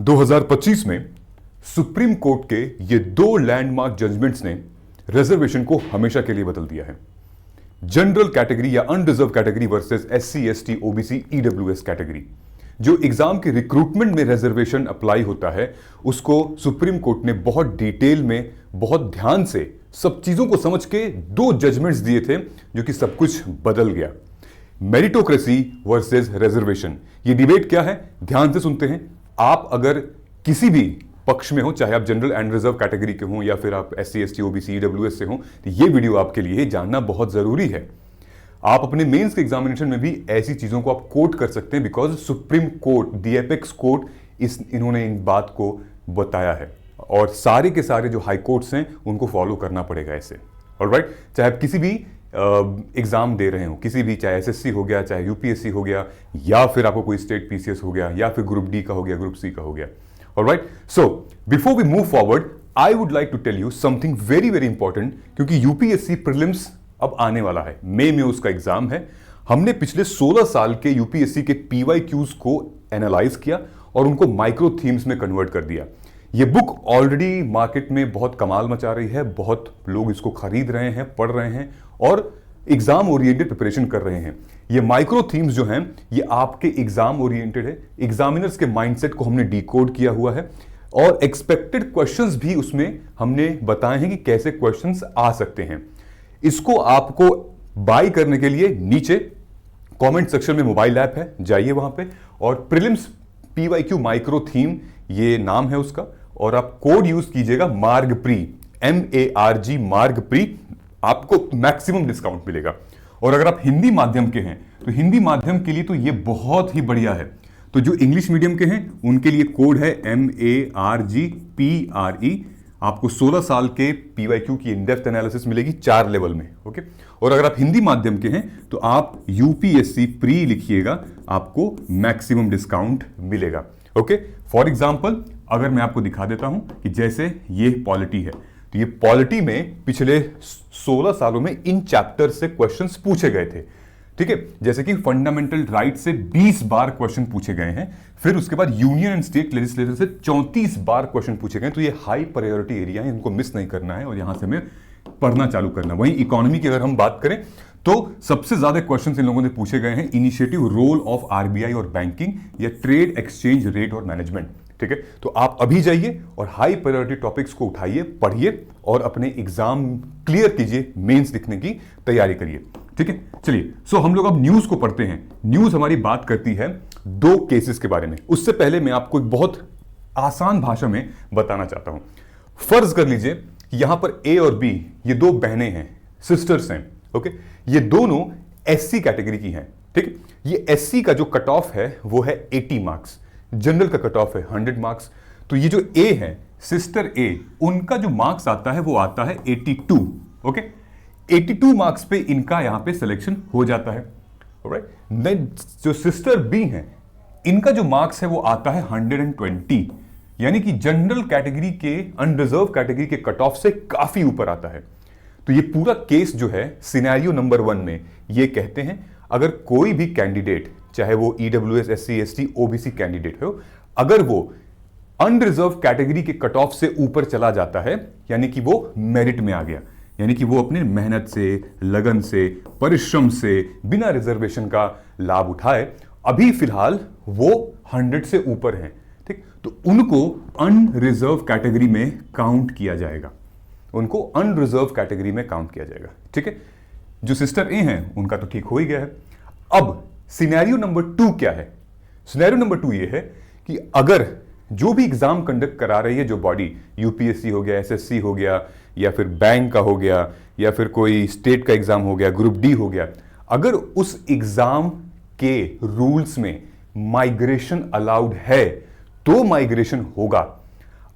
2025 में supreme court के ये दो लैंडमार्क जजमेंट्स ने रिजर्वेशन को हमेशा के लिए बदल दिया है। जनरल कैटेगरी या unreserved category versus SC, ST, OBC, EWS category. जो एग्जाम के रिक्रूटमेंट में रिजर्वेशन अप्लाई होता है उसको सुप्रीम कोर्ट ने बहुत डिटेल में, बहुत ध्यान से सब चीजों को समझ के दो जजमेंट्स दिए थे जो कि सब कुछ बदल गया। मेरिटोक्रेसी वर्सेस रिजर्वेशन, ये डिबेट क्या है, ध्यान से सुनते हैं। आप अगर किसी भी पक्ष में हो, चाहे आप जनरल एंड रिजर्व कैटेगरी के हों या फिर आप एससी, एसटी, ओबीसी, ईडब्ल्यूएस से हों, तो ये वीडियो आपके लिए जानना बहुत जरूरी है। आप अपने मेंस के एग्जामिनेशन में भी ऐसी चीजों को आप कोट कर सकते हैं because supreme court, the apex court, इन्होंने इन बात को बताया है और सारे के सारे जो हाई कोर्ट्स हैं उनको फॉलो करना पड़ेगा ऐसे। ऑलराइट, चाहे आप किसी भी एग्जाम दे रहे हो, किसी भी, चाहे एसएससी हो गया, चाहे यूपीएससी हो गया, या फिर आपको कोई स्टेट पीसीएस हो गया, या फिर ग्रुप डी का हो गया, ग्रुप सी का हो गया। Alright, so before we move forward I would like to tell you something very very important, क्योंकि यूपीएससी प्रीलिम्स अब आने वाला है, मई में उसका एग्जाम है। हमने पिछले 16 साल के यूपीएससी के पीवाईक्यूज को एनालाइज किया और उनको माइक्रो थीम्स में कन्वर्ट कर दिया। ये बुक ऑलरेडी मार्केट में बहुत कमाल मचा रही है, बहुत लोग इसको खरीद रहे हैं, पढ़ रहे हैं और एग्जाम ओरिएंटेड प्रिपरेशन कर रहे हैं। ये माइक्रो थीम्स जो हैं ये आपके एग्जाम ओरिएंटेड है, एग्जामिनर्स के माइंडसेट को हमने डिकोड किया हुआ है और एक्सपेक्टेड क्वेश्चंस भी उसमें हमने बताए हैं कि कैसे क्वेश्चंस आ सकते हैं। इसको आपको बाय करने के लिए नीचे कमेंट सेक्शन में मोबाइल ऐप है, जाइए वहां पे और प्रीलिम्स पीवाईक्यू माइक्रो थीम ये नाम है उसका, और आप कोड यूज कीजिएगा मार्ग प्री, MARG मार्ग प्री, आपको मैक्सिमम डिस्काउंट मिलेगा। और अगर आप हिंदी माध्यम के हैं तो हिंदी माध्यम के लिए तो ये बहुत ही बढ़िया है। तो जो इंग्लिश मीडियम के हैं उनके लिए कोड है MARGPRE, आपको 16 साल के पीवाईक्यू की इनडेप्थ एनालिसिस मिलेगी 4 लेवल में। ओके, और अगर आप हिंदी माध्यम के हैं तो आप यूपीएससी प्री लिखिएगा, आपको मैक्सिमम डिस्काउंट मिलेगा। ओके, फॉर एग्जांपल अगर मैं आपको दिखा देता हूं कि जैसे ये पॉलिटी है, तो ये पॉलिटी में पिछले 16 सालों में इन चैप्टर से क्वेश्चंस पूछे गए थे। ठीक है, जैसे कि फंडामेंटल राइट से 20 बार क्वेश्चन पूछे गए हैं, फिर उसके बाद यूनियन एंड स्टेट लेजिस्लेचर से 34 बार क्वेश्चन पूछे गए। तो ये हाई प्रायोरिटी एरिया है, इनको मिस नहीं करना है और यहां से हमें पढ़ना चालू करना। वहीं इकोनॉमी की अगर हम बात करें तो सबसे ज्यादा क्वेश्चन इन लोगों ने पूछे गए हैं इनिशिएटिव, रोल ऑफ आरबीआई और बैंकिंग, या ट्रेड एक्सचेंज रेट और मैनेजमेंट। ठीक है, तो आप अभी जाइए और हाई प्रायोरिटी टॉपिक्स को उठाइए, पढ़िए और अपने एग्जाम क्लियर कीजिए, मेंस लिखने की तैयारी करिए। ठीक है, चलिए सो हम लोग अब न्यूज को पढ़ते हैं। न्यूज हमारी बात करती है दो केसेस के बारे में। उससे पहले मैं आपको एक बहुत आसान भाषा में बताना चाहता हूं। फर्ज कर लीजिए कि यहां पर ए और बी ये दो बहनें हैं, सिस्टर्स हैं। ओके, ये दोनों एससी कैटेगरी की हैं। ठीक, ये एससी का जो कट ऑफ है वो है 80 मार्क्स, जनरल का कट ऑफ है 100 मार्क्स। तो ये जो ए है, सिस्टर ए, उनका जो मार्क्स आता है वो आता है 82। ओके, 82 मार्क्स पे इनका यहां पे सिलेक्शन हो जाता है। ऑलराइट, देन जो सिस्टर बी हैं इनका जो मार्क्स है वो आता है 120, यानी कि जनरल कैटेगरी के, अनरिजर्व कैटेगरी के कट ऑफ से काफी ऊपर आता है। तो ये पूरा केस जो है सिनेरियो नंबर 1 में ये कहते हैं अगर कोई भी कैंडिडेट, चाहे वो EWS, SC, ST, OBC candidate हो, अगर वो अनरिजर्व कैटेगरी के कट ऑफ से ऊपर चला जाता है, यानी कि वो मेरिट में आ गया, यानी कि वो अपने मेहनत से, लगन से, परिश्रम से बिना रिजर्वेशन का लाभ उठाए, अभी फिलहाल वो 100 से ऊपर हैं। ठीक, तो उनको अनरिजर्व कैटेगरी में काउंट किया जाएगा, उनको अनरिजर्व कैटेगरी में काउंट किया जाएगा। ठीक है, जो सिस्टर ए हैं उनका तो ठीक हो ही गया है। अब सिनेरियो नंबर 2 क्या है? सिनेरियो नंबर 2 ये है कि अगर जो भी एग्जाम कंडक्ट करा रही है जो बॉडी, यूपीएससी हो गया, एसएससी हो गया, या फिर बैंक का हो गया, या फिर कोई स्टेट का एग्जाम हो गया, ग्रुप डी हो गया, अगर उस एग्जाम के रूल्स में माइग्रेशन अलाउड है तो माइग्रेशन होगा।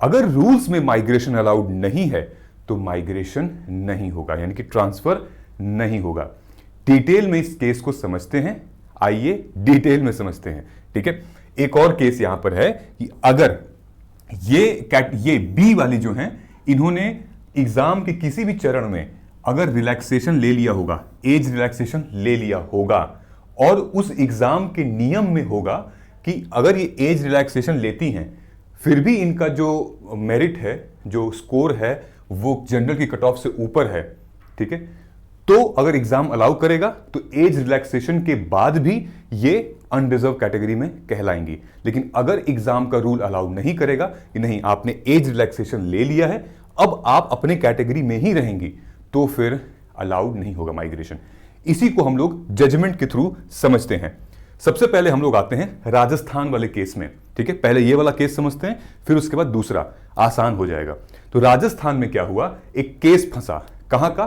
अगर रूल्स में माइग्रेशन अलाउड नहीं है तो माइग्रेशन नहीं होगा, यानी कि ट्रांसफर नहीं होगा। डिटेल में इस केस को समझते हैं, आइए डिटेल में समझते हैं। ठीक है, एक और केस यहां पर है कि अगर ये बी वाली जो हैं, इन्होंने एग्जाम के किसी भी चरण में अगर रिलैक्सेशन ले लिया होगा, एज रिलैक्सेशन ले लिया होगा, और उस एग्जाम के नियम में होगा कि अगर ये एज रिलैक्सेशन लेती हैं फिर भी इनका जो मेरिट है, जो स्कोर है, वो जनरल की कट ऑफ से ऊपर है, ठीक है, तो अगर एग्जाम अलाउ करेगा तो एज रिलैक्सेशन के बाद भी ये अनरिजर्व कैटेगरी में कहलाएंगी। लेकिन अगर एग्जाम का रूल अलाउ नहीं करेगा कि नहीं आपने एज रिलैक्सेशन ले लिया है, अब आप अपने कैटेगरी में ही रहेंगी, तो फिर अलाउड नहीं होगा माइग्रेशन। इसी को हम लोग जजमेंट के थ्रू समझते हैं। सबसे पहले हम लोग आते हैं राजस्थान वाले केस में, ठीक है। पहले ये वाला केस समझते हैं, फिर उसके बाद दूसरा, आसान हो जाएगा। तो राजस्थान में क्या हुआ, एक केस फंसा। कहां का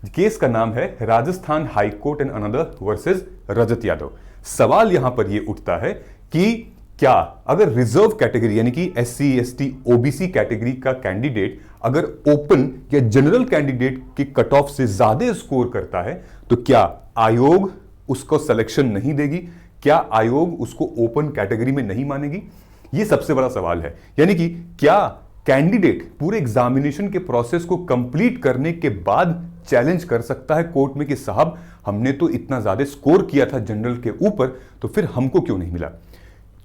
केस का नाम है Rajasthan high court and another versus Rajat Yadav. सवाल यहां पर यह उठता है कि क्या अगर रिजर्व कैटेगरी यानी कि SC ST OBC कैटेगरी का कैंडिडेट अगर ओपन या जनरल कैंडिडेट की कट ऑफ से ज्यादा स्कोर करता है तो क्या आयोग उसको सिलेक्शन नहीं देगी? क्या आयोग उसको ओपन कैटेगरी में नहीं मानेगी? यह सबसे बड़ा सवाल है। यानी कि क्या कैंडिडेट पूरे एग्जामिनेशन के प्रोसेस को कंप्लीट करने के बाद चैलेंज कर सकता है कोर्ट में कि साहब हमने तो इतना ज्यादा स्कोर किया था जनरल के ऊपर, तो फिर हमको क्यों नहीं मिला?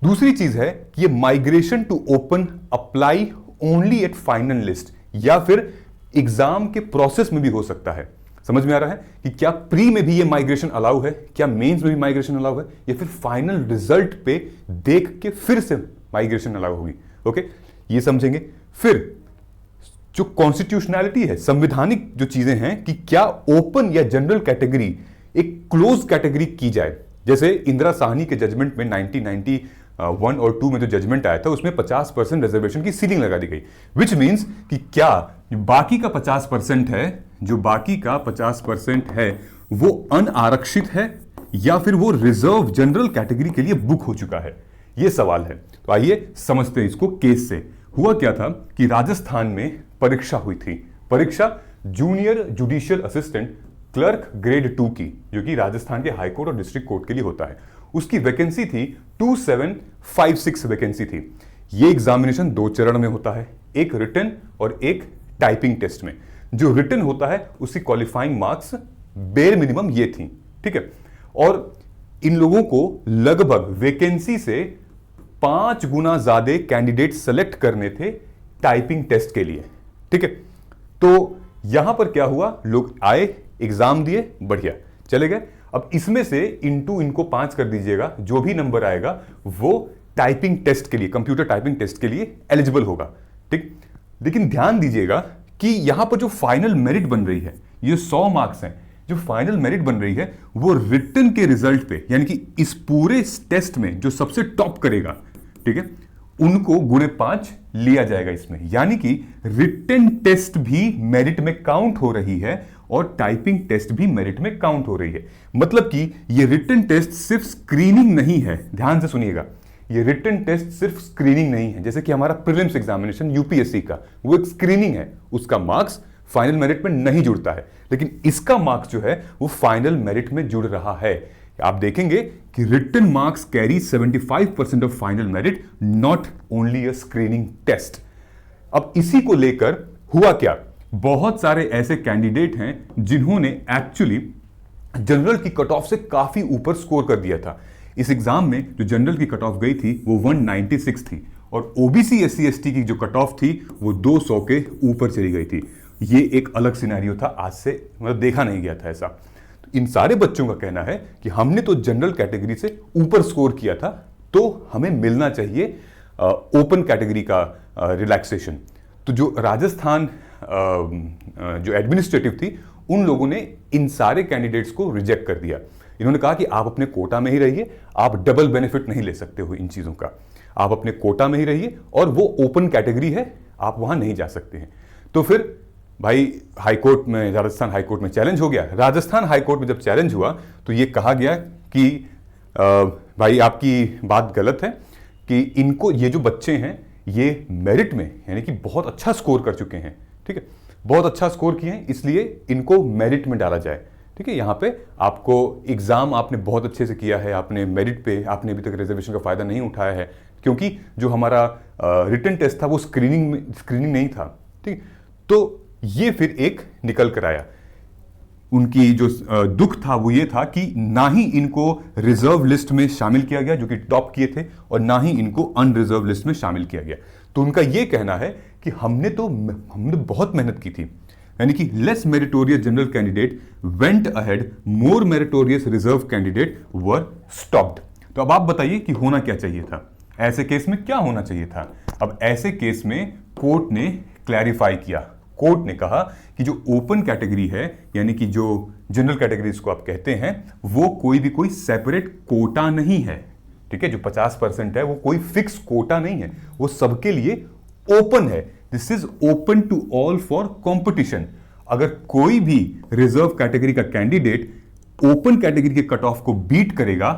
दूसरी चीज है कि ये migration to open apply only at final list या फिर एग्जाम के प्रोसेस में भी हो सकता है। समझ में आ रहा है कि क्या प्री में भी ये माइग्रेशन अलाउ है, क्या मेंस में भी माइग्रेशन अलाउ है, या फिर फाइनल रिजल्ट पे देख के फिर से माइग्रेशन अलाउ होगी। ओके, ये समझेंगे। फिर जो कॉन्स्टिट्यूशनैलिटी है, संवैधानिक जो चीजें हैं कि क्या ओपन या जनरल कैटेगरी एक क्लोज कैटेगरी की जाए। जैसे इंदिरा साहनी के जजमेंट में 1991 और 2 में जो जजमेंट आया था उसमें 50% रिजर्वेशन की सीलिंग लगा दी गई, विच मीन्स कि क्या बाकी का 50% है, जो बाकी का 50% है वो अनारक्षित है या फिर वो रिजर्व जनरल कैटेगरी के लिए बुक हो चुका है, ये सवाल है। तो आइए समझते हैं इसको केस से। हुआ क्या था कि राजस्थान में परीक्षा हुई थी, परीक्षा junior judicial assistant clerk grade 2 की, जो कि राजस्थान के हाई कोर्ट और डिस्ट्रिक्ट कोर्ट के लिए होता है। उसकी वैकेंसी थी 2756 वैकेंसी थी। ये एग्जामिनेशन 2 चरण में होता है, एक रिटन और एक टाइपिंग टेस्ट में। जो रिटन होता है उसकी क्वालिफाइंग मार्क्स बेर मिनिमम ये थी, ठीक है। और इन लोगों को लगभग वैकेंसी से 5 गुना ज्यादा कैंडिडेट सेलेक्ट करने थे टाइपिंग टेस्ट के लिए, ठीक है। तो यहां पर क्या हुआ, लोग आए, एग्जाम दिए, बढ़िया चले गए। अब इसमें से इनको 5 कर दीजिएगा, जो भी नंबर आएगा वो टाइपिंग टेस्ट के लिए, कंप्यूटर टाइपिंग टेस्ट के लिए एलिजिबल होगा, ठीक। लेकिन ध्यान दीजिएगा कि यहां पर जो फाइनल मेरिट बन रही है, ये 100 मार्क्स हैं। जो फाइनल मेरिट बन रही है वो रिटन के रिजल्ट पे, यानी कि इस पूरे टेस्ट में जो सबसे टॉप करेगा, ठीक है, उनको गुणे 5 लिया जाएगा इसमें। यानी कि रिटन टेस्ट भी मेरिट में काउंट हो रही है और टाइपिंग टेस्ट भी मेरिट में काउंट हो रही है। मतलब कि ये रिटन टेस्ट सिर्फ स्क्रीनिंग नहीं है, ध्यान से सुनिएगा, ये रिटन टेस्ट सिर्फ स्क्रीनिंग नहीं है। जैसे कि हमारा प्रीलिम्स एग्जामिनेशन यूपीएससी का, वो एक स्क्रीनिंग है, उसका मार्क्स फाइनल मेरिट में नहीं जुड़ता है, लेकिन इसका मार्क्स जो है वो फाइनल मेरिट में जुड़ रहा है। आप देखेंगे कि written marks carry 75% of final merit, not only a screening test. अब इसी को लेकर हुआ क्या, बहुत सारे ऐसे कैंडिडेट हैं जिन्होंने एक्चुअली जनरल की कट ऑफ से काफी ऊपर स्कोर कर दिया था। इस एग्जाम में जो जनरल की कट ऑफ गई थी वो 196 थी और ओबीसी SC ST की जो कट ऑफ थी वो 200 के ऊपर चली गई थी। ये एक अलग सिनेरियो था, आज से मतलब देखा नहीं गया था ऐसा। तो इन सारे बच्चों का कहना है कि हमने तो जनरल कैटेगरी से ऊपर स्कोर किया था, तो हमें मिलना चाहिए ओपन कैटेगरी का रिलैक्सेशन। तो जो राजस्थान जो एडमिनिस्ट्रेटिव थी, उन लोगों ने इन सारे कैंडिडेट्स को रिजेक्ट कर दिया। इन्होंने कहा कि आप अपने कोटा में ही रहिए, आप डबल बेनिफिट नहीं ले सकते हो इन चीजों का, आप अपने कोटा में ही रहिए और वो ओपन कैटेगरी है, आप वहां नहीं जा सकते हैं। तो फिर भाई हाईकोर्ट में, राजस्थान हाईकोर्ट में चैलेंज हो गया। राजस्थान हाईकोर्ट में जब चैलेंज हुआ तो ये कहा गया कि भाई आपकी बात गलत है कि इनको, ये जो बच्चे हैं ये मेरिट में यानी कि बहुत अच्छा स्कोर कर चुके हैं, ठीक है, बहुत अच्छा स्कोर किए हैं, इसलिए इनको मेरिट में डाला जाए, ठीक है। यहाँ पे आपको एग्जाम आपने बहुत अच्छे से किया है, आपने मेरिट पे आपने अभी तक रिजर्वेशन का फायदा नहीं उठाया है, क्योंकि जो हमारा रिटन टेस्ट था वो स्क्रीनिंग नहीं था, ठीक। तो ये फिर एक निकल कर आया। उनकी जो दुख था वो ये था कि ना ही इनको रिजर्व लिस्ट में शामिल किया गया जो कि टॉप किए थे, और ना ही इनको अनरिजर्व लिस्ट में शामिल किया गया। तो उनका ये कहना है कि हमने बहुत मेहनत की थी, यानी कि less meritorious general candidate went ahead, more meritorious reserve candidate were stopped. तो अब आप बताइए कि होना क्या चाहिए था, ऐसे केस में क्या होना चाहिए था। अब ऐसे केस में कोर्ट ने क्लैरिफाई किया। कोर्ट ने कहा कि जो ओपन कैटेगरी है, यानी कि जो जनरल कैटेगरीज को आप कहते हैं, वो कोई सेपरेट कोटा नहीं है, ठीक है। जो 50% है वो कोई फिक्स कोटा नहीं है, वो सबके लिए ओपन है। This is open to all for competition. अगर कोई भी रिजर्व कैटेगरी का कैंडिडेट ओपन कैटेगरी के कट ऑफ को बीट करेगा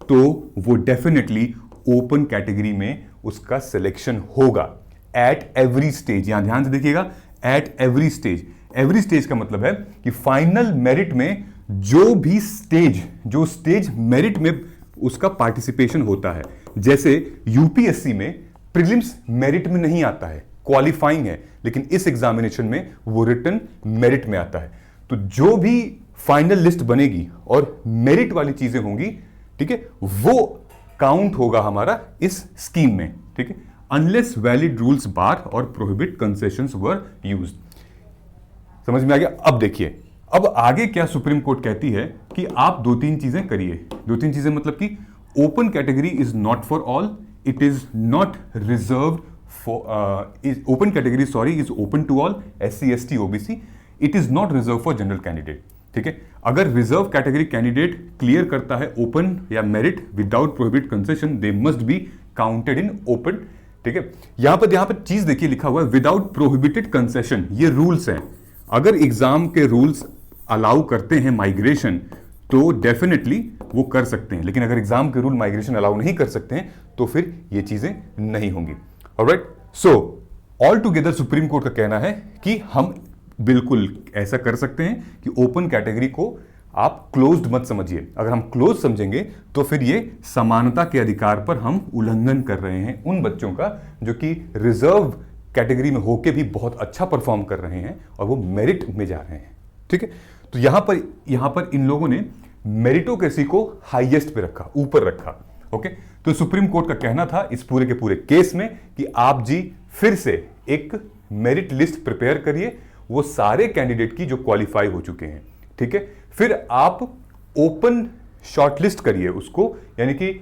तो वो डेफिनेटली ओपन कैटेगरी में उसका सिलेक्शन होगा एट एवरी स्टेज। यहां ध्यान से देखिएगा, at every stage. Every stage का मतलब है कि फाइनल मेरिट में जो स्टेज मेरिट में उसका पार्टिसिपेशन होता है। जैसे यूपीएससी में प्रीलिम्स मेरिट में नहीं आता है, क्वालिफाइंग है, लेकिन इस एग्जामिनेशन में वो रिटन मेरिट में आता है। तो जो भी फाइनल लिस्ट बनेगी और मेरिट वाली चीजें होंगी, ठीक है, वो काउंट होगा हमारा इस स्कीम में, ठीक है। अनलेस वैलिड रूल्स बार और प्रोहिबिट कंसेशंस वर यूज्ड। समझ में आ गया। अब देखिए, अब आगे क्या सुप्रीम कोर्ट कहती है कि आप 2-3 चीजें करिए। 2-3 चीजें मतलब कि open category is not for all, it is not reserve for open category is open to all, SC ST OBC, it is not reserve for general candidate, ठीक है। अगर रिजर्व कैटेगरी कैंडिडेट क्लियर करता है open या merit without prohibit concession, they must be counted in open, ठीक है। यहां पर चीज देखिए लिखा हुआ है विदाउट प्रोहिबिटेड कंसेशन, ये रूल्स हैं। अगर एग्जाम के रूल्स अलाउ करते हैं माइग्रेशन तो डेफिनेटली वो कर सकते हैं, लेकिन अगर एग्जाम के रूल माइग्रेशन अलाउ नहीं कर सकते हैं तो फिर ये चीजें नहीं होंगी। Alright, so all together supreme Court का कहना है कि हम बिल्कुल ऐसा कर सकते हैं कि ओपन कैटेगरी को आप क्लोज्ड मत समझिए। अगर हम क्लोज समझेंगे तो फिर ये समानता के अधिकार पर हम उल्लंघन कर रहे हैं उन बच्चों का जो कि रिजर्व कैटेगरी में होके भी बहुत अच्छा परफॉर्म कर रहे हैं और वो मेरिट में जा रहे हैं, ठीक है। तो यहां पर इन लोगों ने मेरिटोक्रेसी को हाईएस्ट पे रखा, ऊपर रखा, ओके। तो सुप्रीम कोर्ट का कहना था इस पूरे के पूरे केस में कि आप जी फिर से एक मेरिट लिस्ट प्रिपेयर करिए, वो सारे कैंडिडेट की जो क्वालिफाई हो चुके हैं, ठीक है। फिर आप ओपन शॉर्टलिस्ट करिए उसको, यानी कि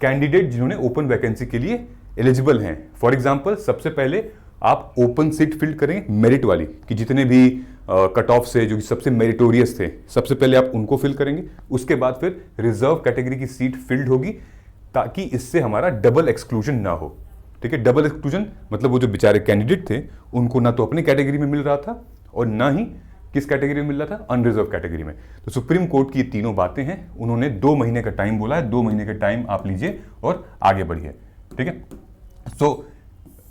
कैंडिडेट जिन्होंने ओपन वैकेंसी के लिए एलिजिबल हैं। फॉर एग्जांपल, सबसे पहले आप ओपन सीट फिल करें मेरिट वाली, कि जितने भी कट ऑफ से जो सबसे मेरिटोरियस थे, सबसे पहले आप उनको फिल करेंगे। उसके बाद फिर रिजर्व कैटेगरी की सीट फिल्ड होगी, ताकि इससे हमारा डबल एक्सक्लूजन ना हो, ठीक है। डबल एक्सक्लूजन मतलब वो जो बेचारे कैंडिडेट थे उनको ना तो अपने कैटेगरी में मिल रहा था और ना ही किस कैटेगरी में मिल रहा था, अनरिजर्व कैटेगरी में। तो सुप्रीम कोर्ट की ये तीनों बातें हैं, उन्होंने 2 महीने का टाइम बोला है, 2 महीने का टाइम आप लीजिए और आगे बढ़िए, ठीक है। सो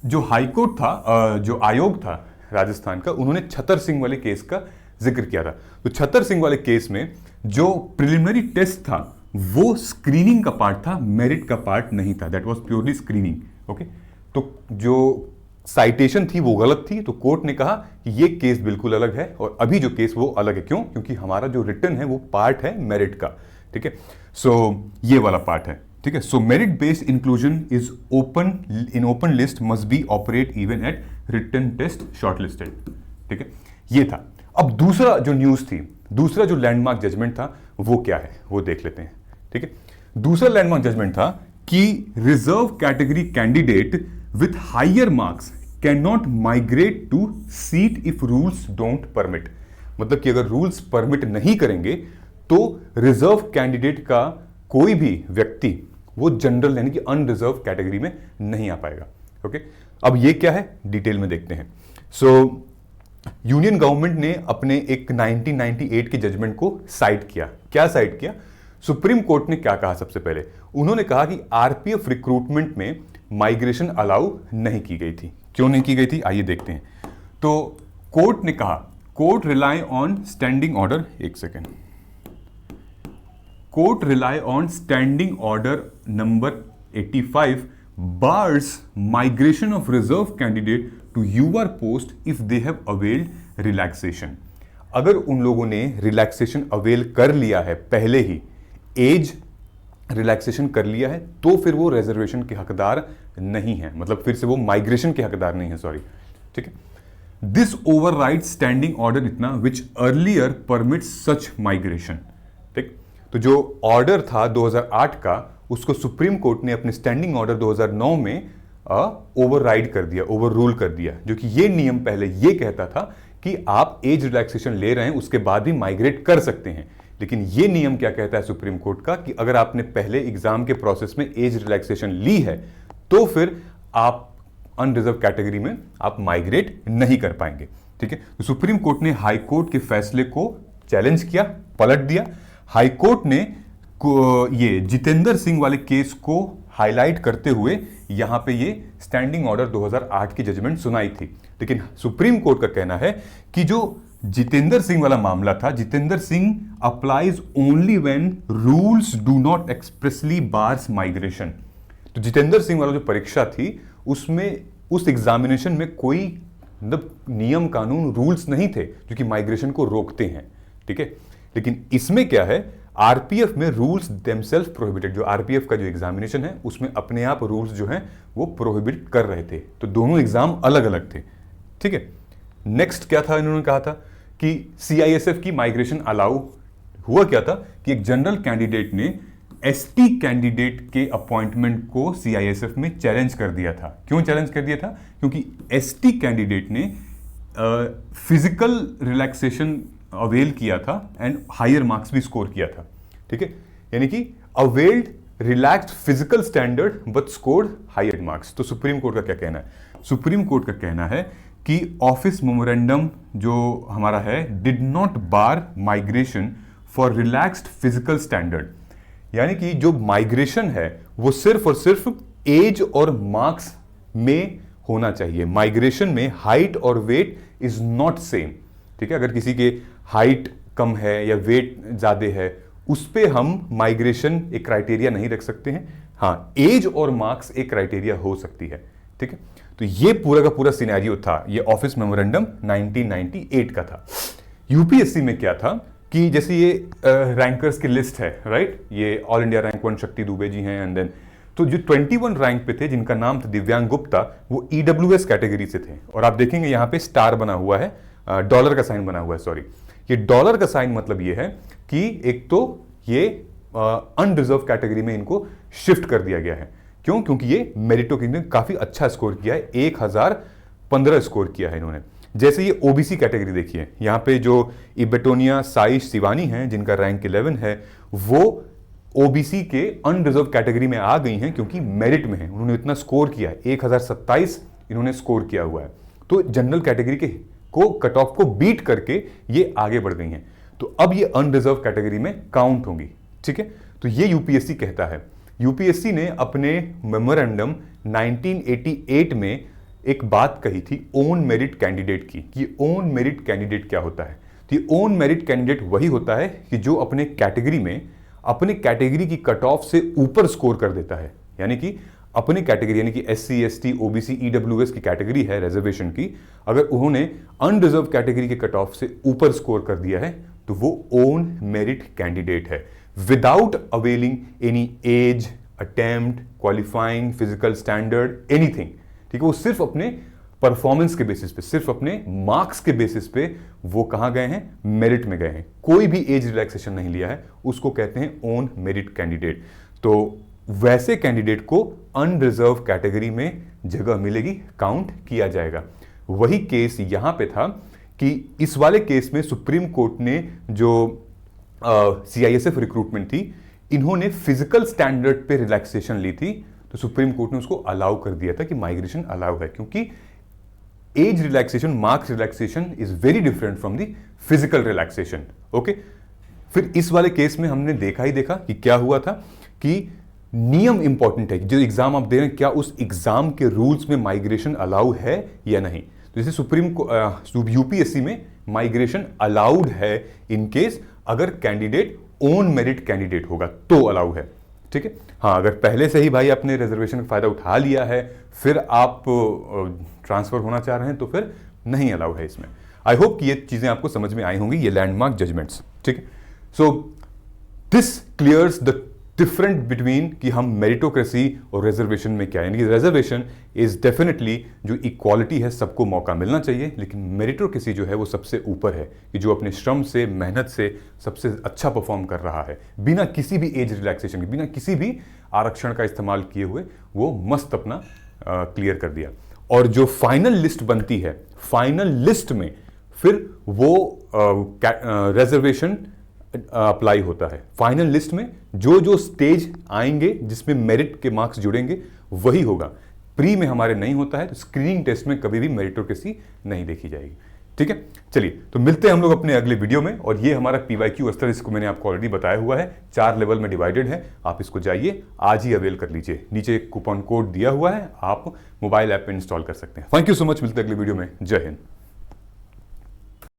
जो हाईकोर्ट था, जो आयोग था राजस्थान का, उन्होंने छतर सिंह वाले केस का जिक्र किया था। तो छतर सिंह वाले केस में जो प्रिलिमिनरी टेस्ट था वो स्क्रीनिंग का पार्ट था, मेरिट का पार्ट नहीं था, that was purely screening, okay. तो जो साइटेशन थी वो गलत थी, तो कोर्ट ने कहा कि ये केस बिल्कुल अलग है और अभी जो केस वो अलग है। क्यों? क्योंकि हमारा जो रिटर्न है वो पार्ट है मेरिट का, ठीक है। सो ये वाला पार्ट है, ठीक है। So merit based inclusion is open in open list must be operate even at written test shortlisted, ठीक है। ये था। अब दूसरा जो न्यूज थी, दूसरा जो लैंडमार्क जजमेंट था वो क्या है वो देख लेते हैं, ठीक है। दूसरा लैंडमार्क जजमेंट था कि reserve category candidate with higher marks can not migrate to seat if rules don't permit. मतलब कि अगर रूल्स परमिट नहीं करेंगे तो रिजर्व कैंडिडेट का कोई भी व्यक्ति वो जनरल यानी कि अनरिजर्व कैटेगरी में नहीं आ पाएगा, ओके। अब ये क्या है डिटेल में देखते हैं। सो यूनियन गवर्नमेंट ने अपने एक 1998 के जजमेंट को साइट किया। क्या साइट किया? सुप्रीम कोर्ट ने क्या कहा? सबसे पहले उन्होंने कहा कि आरपीएफ रिक्रूटमेंट में माइग्रेशन अलाउ नहीं की गई थी। क्यों नहीं की गई थी आइए देखते हैं। तो कोर्ट ने कहा, court rely on standing order, एक second, court rely on standing order number 85 bars migration of reserve candidate to UR post if they have availed relaxation। अगर उन लोगों ने रिलैक्सेशन अवेल कर लिया है पहले ही, एज रिलैक्सेशन कर लिया है, तो फिर वो रिजर्वेशन के हकदार नहीं है, मतलब फिर से वो माइग्रेशन के हकदार नहीं है, सॉरी, ठीक है। दिस ओवरराइड स्टैंडिंग ऑर्डर इतना विच अर्लियर परमिट सच माइग्रेशन, ठीक। तो जो ऑर्डर था 2008 का, उसको सुप्रीम कोर्ट ने अपने स्टैंडिंग ऑर्डर 2009 में ओवरराइड कर दिया, ओवर रूल कर दिया, जो कि ये नियम पहले ये कहता था कि आप एज रिलैक्सेशन ले रहे हैं उसके बाद भी माइग्रेट कर सकते हैं। लेकिन ये नियम क्या कहता है सुप्रीम कोर्ट का, कि अगर आपने पहले एग्जाम के प्रोसेस में एज रिलैक्सेशन ली है तो फिर आप अनरिजर्व कैटेगरी में आप माइग्रेट नहीं कर पाएंगे, ठीक है। तो सुप्रीम कोर्ट ने हाई कोर्ट के फैसले को चैलेंज किया, पलट दिया। हाई कोर्ट ने ये जितेंद्र सिंह वाले केस को हाईलाइट करते हुए यहां पे ये स्टैंडिंग ऑर्डर 2008 की जजमेंट सुनाई थी। लेकिन सुप्रीम कोर्ट का कहना है कि जो जितेंद्र सिंह वाला मामला था, Jitendra Singh applies only when rules do not expressly bars migration. तो जितेंद्र सिंह वाला जो परीक्षा थी उसमें, उस एग्जामिनेशन में कोई मतलब नियम कानून रूल्स नहीं थे जो कि माइग्रेशन को रोकते हैं, ठीक है। लेकिन इसमें क्या है, आरपीएफ में रूल्स देमसेल्फ प्रोहिबिटेड, जो आरपीएफ का जो एग्जामिनेशन है उसमें अपने आप रूल्स जो हैं वो प्रोहिबिट कर रहे थे। तो दोनों एग्जाम अलग अलग थे, ठीक है। नेक्स्ट क्या था, इन्होंने कहा था कि सीआईएसएफ की माइग्रेशन अलाउ। हुआ क्या था कि एक जनरल कैंडिडेट ने एसटी कैंडिडेट के अपॉइंटमेंट को सीआईएसएफ में चैलेंज कर दिया था। क्यों चैलेंज कर दिया था? क्योंकि एसटी कैंडिडेट ने फिजिकल रिलैक्सेशन अवेल किया था एंड हायर मार्क्स भी स्कोर किया था, ठीक है। यानी कि availed relaxed physical standard but scored higher marks. तो सुप्रीम कोर्ट का क्या कहना है? सुप्रीम कोर्ट का कहना है कि ऑफिस मेमोरेंडम जो हमारा है did not bar migration for relaxed physical standard. यानी कि जो माइग्रेशन है वो सिर्फ और सिर्फ एज और मार्क्स में होना चाहिए। माइग्रेशन में हाइट और वेट इज नॉट सेम, ठीक है। अगर किसी के हाइट कम है या वेट ज्यादा है, उस पे हम माइग्रेशन एक क्राइटेरिया नहीं रख सकते हैं। हाँ, एज और मार्क्स एक क्राइटेरिया हो सकती है, ठीक है। तो ये पूरा का पूरा सिनेरियो था, ये ऑफिस मेमोरेंडम 1998 का था। यूपीएससी में क्या था कि जैसे ये रैंकर्स की लिस्ट है, राइट, ये ऑल इंडिया रैंक 1 शक्ति दुबे जी हैं, एंड देन तो जो 21 रैंक पे थे जिनका नाम था दिव्यांग गुप्ता, वो ईडब्ल्यूएस कैटेगरी से थे। और आप देखेंगे यहाँ पे स्टार बना हुआ है, डॉलर का साइन बना हुआ है, सॉरी। ये डॉलर का साइन मतलब ये है कि एक तो ये अनरिजर्व कैटेगरी में इनको शिफ्ट कर दिया गया है। क्यों? क्योंकि ये मेरिटोक्रेसी ने काफी अच्छा स्कोर किया है, 1015 स्कोर किया है इन्होंने। जैसे ये ओबीसी कैटेगरी देखिए, यहाँ पे जो इबेटोनिया साइश शिवानी हैं जिनका रैंक 11 है, वो ओबीसी के अनरिजर्व कैटेगरी में आ गई हैं क्योंकि मेरिट में है, उन्होंने इतना स्कोर किया है, 1027 इन्होंने स्कोर किया हुआ है। तो जनरल कैटेगरी के को कट ऑफ को बीट करके ये आगे बढ़ गई हैं, तो अब ये अनरिजर्व कैटेगरी में काउंट होंगी, ठीक है। तो ये यूपीएससी कहता है। यूपीएससी ने अपने मेमोरेंडम 1988 में एक बात कही थी ओन मेरिट कैंडिडेट की, कि ओन मेरिट कैंडिडेट क्या होता है। तो ये ओन मेरिट कैंडिडेट वही होता है कि जो अपने कैटेगरी में अपने कैटेगरी की कट ऑफ से ऊपर स्कोर कर देता है। यानी कि अपनी कैटेगरी, यानी कि एससी, एसटी, ओबीसी, ईडब्ल्यूएस की कैटेगरी है रिजर्वेशन की, अगर उन्होंने अनरिजर्व कैटेगरी के कट ऑफ से ऊपर स्कोर कर दिया है तो वो ओन मेरिट कैंडिडेट है, without availing any as, attempt, qualifying, physical standard, anything, ठीक है। वो सिर्फ अपने परफॉर्मेंस के बेसिस पे, सिर्फ अपने मार्क्स के बेसिस पे वो कहां गए हैं? मेरिट में गए हैं। कोई भी एज रिलैक्सेशन नहीं लिया है, उसको कहते हैं ओन मेरिट कैंडिडेट। तो वैसे कैंडिडेट को अनरिजर्व कैटेगरी में जगह मिलेगी, काउंट किया जाएगा। वही केस यहां पे था कि इस वाले केस में सुप्रीम कोर्ट ने जो सीआईएसएफ रिक्रूटमेंट थी, इन्होंने फिजिकल स्टैंडर्ड पे रिलैक्सेशन ली थी, तो सुप्रीम कोर्ट ने उसको अलाउ कर दिया था कि माइग्रेशन अलाउ है, क्योंकि age relaxation, marks relaxation is very different from the physical relaxation, okay. फिर इस वाले केस में हमने देखा ही देखा कि क्या हुआ था कि नियम इंपॉर्टेंट है, जो एग्जाम आप दे रहे हैं क्या उस एग्जाम के रूल्स में माइग्रेशन अलाउ है या नहीं। तो जैसे यूपीएससी में माइग्रेशन अलाउड है इन केस अगर कैंडिडेट ओन मेरिट कैंडिडेट होगा तो अलाउ है, ठीक है। हाँ, अगर पहले से ही भाई आपने रिजर्वेशन का फायदा उठा लिया है, फिर आप ट्रांसफर होना चाह रहे हैं, तो फिर नहीं अलाउ है इसमें। आई होप कि ये चीजें आपको समझ में आई होंगी, ये लैंडमार्क जजमेंट्स, ठीक है। So this clears the different between कि हम मेरिटोक्रेसी और रिजर्वेशन में क्या है। यानी कि रिजर्वेशन इज डेफिनेटली जो इक्वालिटी है, सबको मौका मिलना चाहिए, लेकिन मेरिटोक्रेसी जो है वो सबसे ऊपर है कि जो अपने श्रम से, मेहनत से सबसे अच्छा परफॉर्म कर रहा है, बिना किसी भी एज रिलैक्सेशन के, बिना किसी भी आरक्षण का इस्तेमाल किए हुए वो मस्त अपना क्लियर कर दिया। और जो फाइनल लिस्ट बनती है, फाइनल लिस्ट में फिर वो रिजर्वेशन अप्लाई होता है। फाइनल लिस्ट में जो जो स्टेज आएंगे जिसमें मेरिट के मार्क्स जुड़ेंगे वही होगा। प्री में हमारे नहीं होता है, तो स्क्रीनिंग टेस्ट में कभी भी मेरिटोक्रेसी नहीं देखी जाएगी, ठीक है। चलिए, तो मिलते हैं हम लोग अपने अगले वीडियो में। और ये हमारा PYQ स्तर, इसको मैंने आपको ऑलरेडी बताया हुआ है, 4 लेवल में डिवाइडेड है। आप इसको जाइए आज ही अवेल कर लीजिए, नीचे एक कूपन कोड दिया हुआ है, आप मोबाइल ऐप पे इंस्टॉल कर सकते हैं। थैंक यू सो मच, मिलते हैं अगले वीडियो में। जय हिंद।